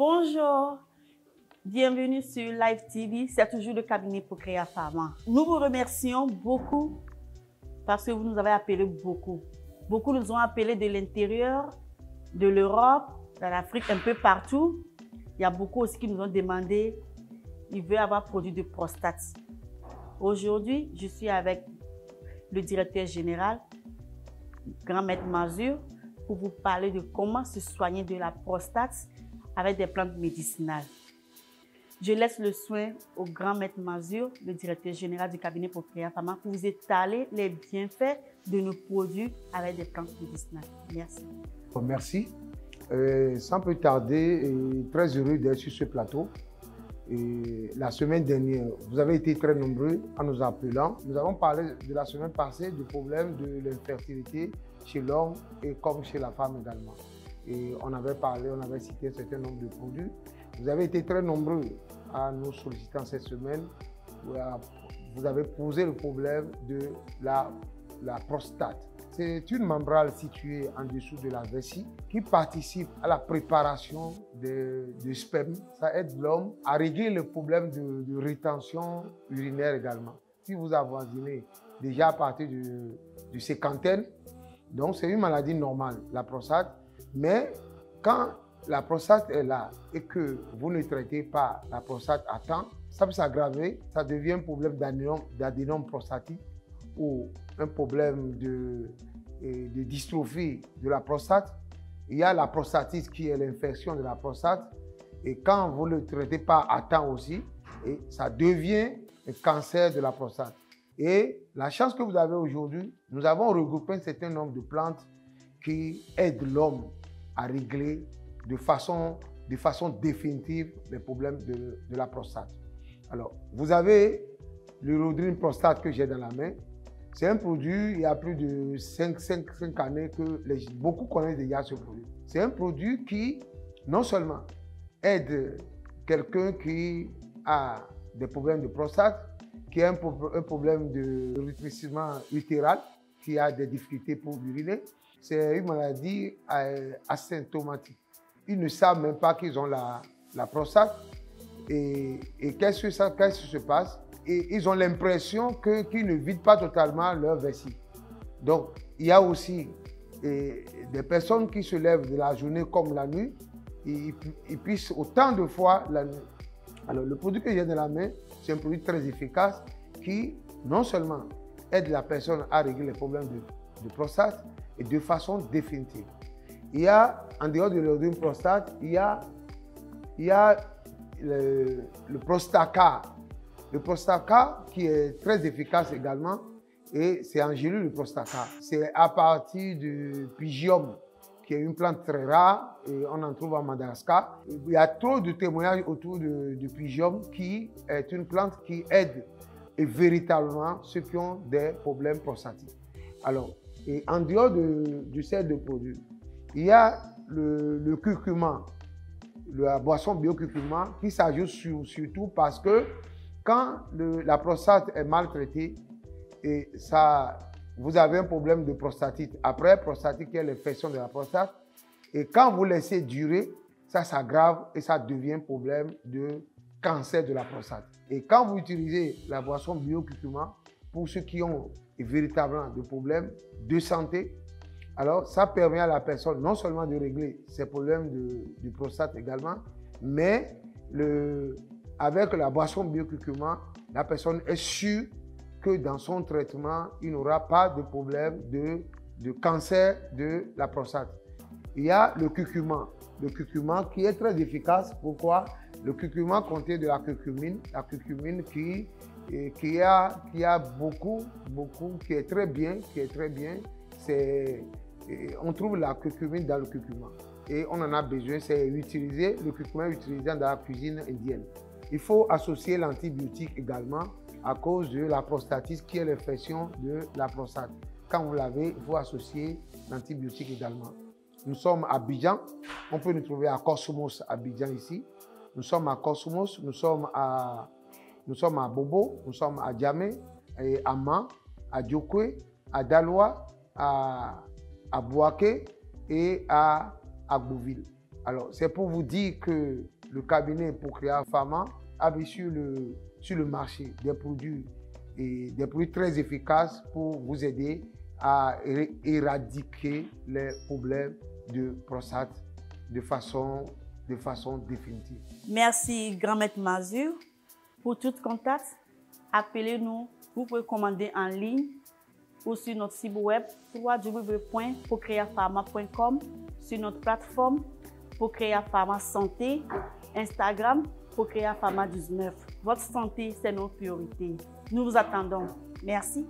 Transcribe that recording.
Bonjour, bienvenue sur Live TV, c'est toujours le cabinet Procrea Pharma. Nous vous remercions beaucoup parce que vous nous avez appelé beaucoup. Beaucoup nous ont appelés de l'intérieur, de l'Europe, de l'Afrique, un peu partout. Il y a beaucoup aussi qui nous ont demandé, ils veulent avoir produit de prostate. Aujourd'hui, je suis avec le directeur général, Grand Maître Mazur, pour vous parler de comment se soigner de la prostate avec des plantes médicinales. Je laisse le soin au Grand Maître Mazur, le directeur général du cabinet Procrea Pharma, pour vous étaler les bienfaits de nos produits avec des plantes médicinales. Merci. Merci. Sans plus tarder, très heureux d'être sur ce plateau. Et la semaine dernière, vous avez été très nombreux en nous appelant. Nous avons parlé de la semaine passée du problème de l'infertilité chez l'homme et comme chez la femme également. Et on avait parlé, on avait cité un certain nombre de produits. Vous avez été très nombreux à nous solliciter cette semaine. Vous avez posé le problème de la prostate. C'est une membrane située en dessous de la vessie qui participe à la préparation du sperme. Ça aide l'homme à régler le problème de rétention urinaire également. Si vous avoisinez déjà à partir de cinquantaine, donc c'est une maladie normale, la prostate. Mais quand la prostate est là et que vous ne traitez pas la prostate à temps, ça peut s'aggraver, ça devient un problème d'adénome prostatique ou un problème de dystrophie de la prostate. Il y a la prostatite qui est l'infection de la prostate et quand vous ne le traitez pas à temps aussi, et ça devient un cancer de la prostate. Et la chance que vous avez aujourd'hui, nous avons regroupé un certain nombre de plantes qui aident l'homme à régler de façon définitive les problèmes de la prostate. Alors, vous avez l'urodrine prostate que j'ai dans la main. C'est un produit, il y a plus de 5 années que beaucoup connaissent déjà ce produit. C'est un produit qui, non seulement aide quelqu'un qui a des problèmes de prostate, qui a un problème de rétrécissement utéral, qui a des difficultés pour uriner. C'est une maladie asymptomatique. Ils ne savent même pas qu'ils ont la prostate. Et qu'est-ce qui se passe? Et ils ont l'impression qu'ils ne vident pas totalement leur vessie. Donc, il y a aussi des personnes qui se lèvent de la journée comme la nuit, ils pissent autant de fois la nuit. Alors, le produit que j'ai dans la main, c'est un produit très efficace qui, non seulement aide la personne à régler les problèmes de prostate, et de façon définitive. Il y a, en dehors de l'urodrine prostate, il y a le Prostacar. Le Prostacar qui est très efficace également, et c'est en gélule le Prostacar. C'est à partir du pygium, qui est une plante très rare, et on en trouve à Madagascar. Il y a trop de témoignages autour du pygium, qui est une plante qui aide et véritablement ceux qui ont des problèmes prostatiques. Alors, et en dehors du set de produits, il y a le curcuma, la boisson bio-curcuma qui s'ajoute surtout parce que quand la prostate est maltraitée, et ça, vous avez un problème de prostatite. Après, prostatite qui est l'infection de la prostate. Et quand vous laissez durer, ça s'aggrave et ça devient un problème de cancer de la prostate. Et quand vous utilisez la boisson bio-curcuma, pour ceux qui ont véritablement des problèmes de santé, alors ça permet à la personne non seulement de régler ses problèmes de prostate également, mais avec la boisson bio-curcuma, la personne est sûre que dans son traitement, il n'aura pas de problème de cancer de la prostate. Il y a le curcuma qui est très efficace. Pourquoi? Le curcuma contient de la curcumine qui a beaucoup, qui est très bien, on trouve la curcumine dans le curcuma et on en a besoin, le curcuma est utilisé dans la cuisine indienne. Il faut associer l'antibiotique également à cause de la prostatite qui est l'infection de la prostate. Quand vous l'avez, il faut associer l'antibiotique également. Nous sommes à Abidjan, on peut nous trouver à Cosmos Abidjan ici. Nous sommes à Cosmos, nous sommes à Bobo, nous sommes à Djamé, à Man, à Djokwe, à Daloa, à Bouaké et à Bouville. Alors, c'est pour vous dire que le cabinet Procrea Pharma a mis sur le marché des produits très efficaces pour vous aider à éradiquer les problèmes de prostate de façon définitive. Merci, Grand Maître Mazur. Pour tout contact, appelez-nous. Vous pouvez commander en ligne ou sur notre site web www.procreapharma.com, sur notre plateforme Procrea Pharma Santé, Instagram Procrea Pharma 19. Votre santé, c'est notre priorité. Nous vous attendons. Merci.